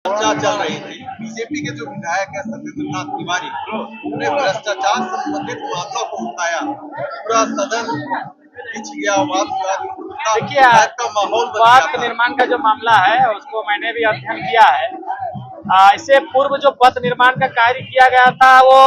चर्चा चल रही थी। बीजेपी के जो विधायक है सत्येंद्रनाथ तिवारी, उन्होंने भ्रष्टाचार संबंधित मामलों को उठाया, पूरा सदन खिंच गया, वाद विवाद देखिए, का माहौल बन वाद गया था। निर्माण का जो मामला है उसको मैंने भी अध्ययन किया है। इससे पूर्व जो पथ निर्माण का कार्य किया गया था वो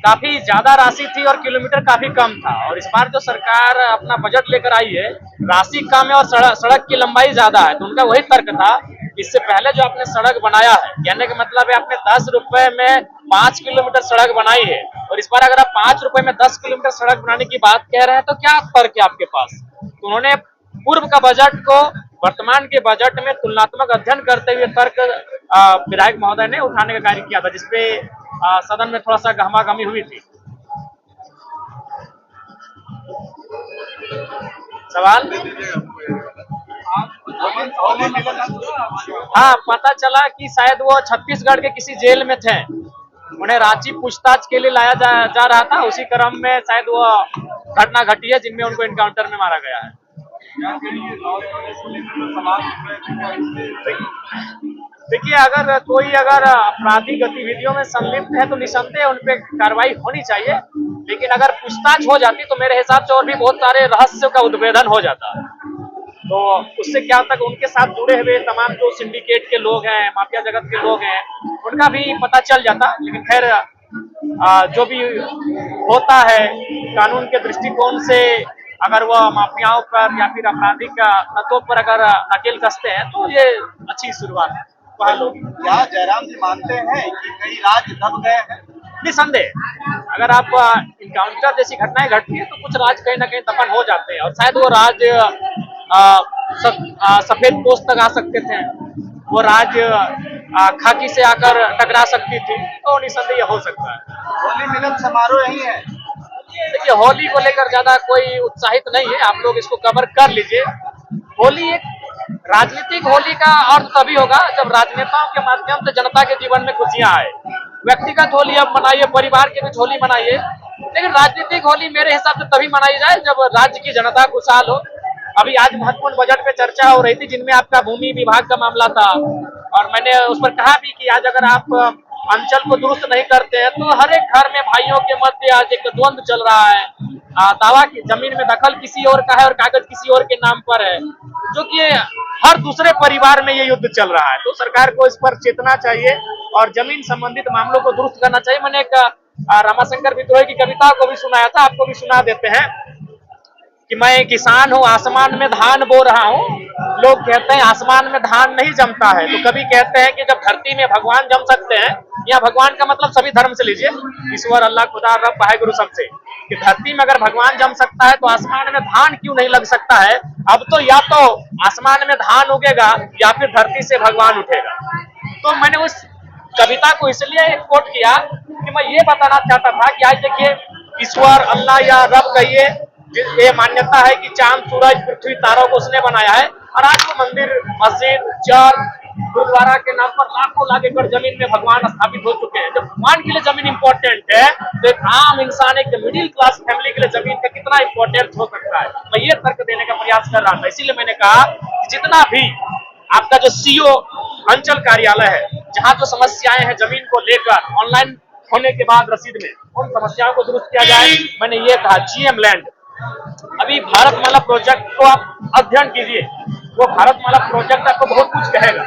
काफी ज्यादा राशि थी और किलोमीटर काफी कम था, और इस बार जो सरकार अपना बजट लेकर आई है, राशि कम है और सड़क की लंबाई ज्यादा है। तो उनका वही तर्क था, इससे पहले जो आपने सड़क बनाया है, कहने का मतलब है आपने 10 रुपए में 5 किलोमीटर सड़क बनाई है, और इस बार अगर आप 5 रुपए में 10 किलोमीटर सड़क बनाने की बात कह रहे हैं तो क्या तर्क है आपके पास? तो उन्होंने पूर्व का बजट को वर्तमान के बजट में तुलनात्मक अध्ययन करते हुए तर्क विधायक महोदय ने उठाने का कार्य किया था, जिसपे सदन में थोड़ा सा गहमागहमी हुई थी। सवाल? हाँ, पता चला कि शायद वो छत्तीसगढ़ के किसी जेल में थे, उन्हें रांची पूछताछ के लिए लाया जा रहा था। उसी क्रम में शायद वो घटना घटी है जिनमें उनको एनकाउंटर में मारा गया है। देखिए, अगर कोई आपराधिक गतिविधियों में संलिप्त है तो निसंदेह उन पे कार्रवाई होनी चाहिए, लेकिन अगर पूछताछ हो जाती तो मेरे हिसाब से और भी बहुत सारे रहस्यों का उद्भेदन हो जाता। तो उससे क्या तक उनके साथ जुड़े हुए तमाम जो सिंडिकेट के लोग हैं, माफिया जगत के लोग हैं, उनका भी पता चल जाता। लेकिन खैर, जो भी होता है कानून के दृष्टिकोण से, अगर वह माफियाओं पर या फिर आपराधिक तत्वों पर अगर नकेल कसते हैं तो ये अच्छी शुरुआत है। क्या जयराम जी मानते हैं कि कई राज्य दब गए हैं? निसंदेह, अगर आप इनकाउंटर जैसी घटनाएं घटती है तो कुछ राज्य कहीं ना कहीं दफन हो जाते हैं, और शायद वो राज्य सफेद पोस्ट तक आ सकते थे, वो राज्य खाकी से आकर टकरा सकती थी, तो निसंदेह हो सकता है। होली मिलन समारोह यही है। देखिए, होली को लेकर ज्यादा कोई उत्साहित नहीं है, आप लोग इसको कवर कर लीजिए। होली एक राजनीतिक होली का अर्थ तभी होगा जब राजनेताओं के माध्यम से जनता के जीवन में खुशियां आए। व्यक्तिगत होली अब मनाइए, परिवार के बीच होली मनाइए, लेकिन राजनीतिक होली मेरे हिसाब से तभी मनाई जाए जब राज्य की जनता खुशहाल हो। अभी आज महत्वपूर्ण बजट पे चर्चा हो रही थी जिनमें आपका भूमि विभाग का मामला था, और मैंने उस पर कहा भी कि आज अगर आप अंचल को दुरुस्त नहीं करते हैं तो हर एक घर में भाइयों के मध्य आज एक द्वंद्व चल रहा है। दावा की जमीन में दखल किसी और का है और कागज किसी और के नाम पर है, जो कि हर दूसरे परिवार में ये युद्ध चल रहा है। तो सरकार को इस पर चेतना चाहिए और जमीन संबंधित मामलों को दुरुस्त करना चाहिए। मैंने एक रमाशंकर विद्रोही की कविता को भी सुनाया था, आपको भी सुना देते हैं कि मैं किसान हूँ, आसमान में धान बो रहा हूँ। लोग कहते हैं आसमान में धान नहीं जमता है, तो कभी कहते हैं कि जब धरती में भगवान जम सकते हैं, या भगवान का मतलब सभी धर्म से लीजिए, ईश्वर, अल्लाह, खुदा, रब, वाहेगुरु सबसे, कि धरती में अगर भगवान जम सकता है तो आसमान में धान क्यों नहीं लग सकता है? अब तो या तो आसमान में धान उगेगा या फिर धरती से भगवान उठेगा। तो मैंने उस कविता को इसलिए कोट किया कि मैं ये बताना चाहता था कि आज देखिए, ईश्वर, अल्लाह या रब कहिए, ये मान्यता है कि चांद, सूरज, पृथ्वी, तारों को उसने बनाया है, और आज वो मंदिर, मस्जिद, चर्च, गुरुद्वारा के नाम पर लाखों लाख एकड़ जमीन में भगवान स्थापित हो चुके हैं। जब भगवान के लिए जमीन इंपॉर्टेंट है तो एक आम इंसान, एक मिडिल क्लास फैमिली के लिए जमीन का कितना इंपॉर्टेंट हो सकता है? मैं ये तर्क देने का प्रयास कर रहा था। इसीलिए मैंने कहा कि जितना भी आपका जो सीओ अंचल कार्यालय है, जहाँ जो समस्याएं हैं जमीन को लेकर, ऑनलाइन होने के बाद रसीद में, उन समस्याओं को दुरुस्त किया जाए। मैंने ये कहा जीएम लैंड, अभी भारतमाला प्रोजेक्ट को आप अध्ययन कीजिए, वो भारतमाला प्रोजेक्ट आपको बहुत कुछ कहेगा।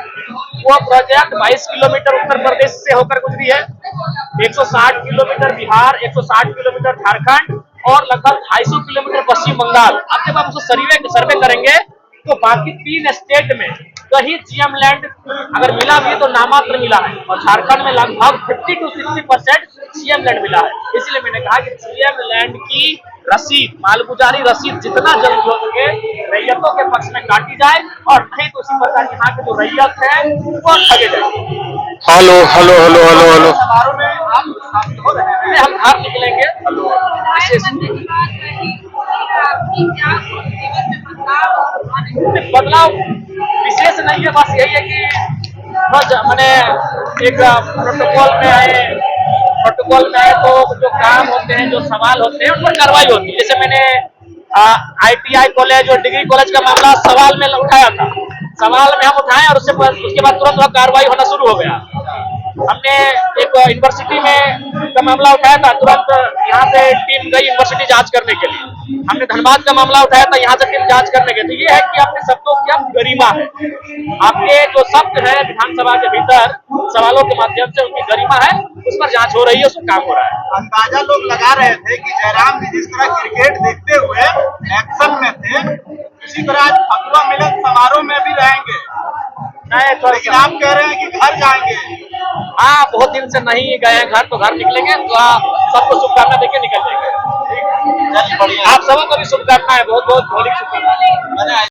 वो प्रोजेक्ट 22 किलोमीटर उत्तर प्रदेश से होकर गुजरी है, 160 किलोमीटर बिहार, 160 किलोमीटर झारखंड और लगभग 250 किलोमीटर पश्चिम बंगाल। अब जब आप उसको सर्वे करेंगे तो बाकी 3 स्टेट में कहीं जीएम लैंड अगर मिला भी तो नामात्र मिला है, और झारखंड में लगभग 50 to 60% जीएम लैंड मिला है। इसलिए मैंने कहा कि जीएम लैंड की रसीद, मालगुजारी रसीद जितना जल्दी हो सके रैयतों के पक्ष में काटी जाए, और नहीं तो उसी प्रकार यहाँ के जो रैयत है वो ठगे जाए। Hello hello hello hello hello समारोह में आप शामिल हो रहे हैं? हम बाहर निकलेंगे। बदलाव विशेष नहीं है, बस यही है कि मैंने एक प्रोटोकॉल में आए तो जो काम होते हैं, जो सवाल होते हैं, उन पर कार्रवाई होती है। जैसे मैंने ITI कॉलेज और डिग्री कॉलेज का मामला सवाल में उठाया था, सवाल में हम उठाए और उसके बाद तुरंत वह कार्रवाई होना शुरू हो गया। हमने एक यूनिवर्सिटी में का मामला उठाया था, तुरंत यहाँ से टीम गई यूनिवर्सिटी जांच करने के लिए। हमने धनबाद का मामला उठाया था, यहाँ से टीम जांच करने गई। तो ये है कि अपने शब्दों की आप गरिमा है, आपके जो शब्द है विधानसभा के भीतर सवालों के माध्यम से उनकी गरिमा है, उस पर जांच हो रही है, उस पर काम हो रहा है। अंदाजा लोग लगा रहे थे कि जयराम जी जिस तरह क्रिकेट देखते हुए एक्शन में थे, उसी तरह आज फतवा मिलन समारोह में भी रहेंगे। नहीं तो लेकिन आप कह रहे हैं कि घर जाएंगे। हाँ, बहुत दिन से नहीं गए हैं घर, तो घर निकलेंगे तो सबको शुभकामना देके निकल जाएंगे। बढ़िया। आप सबों को भी शुभकामनाएं, बहुत बहुत होली शुभकामनाएं।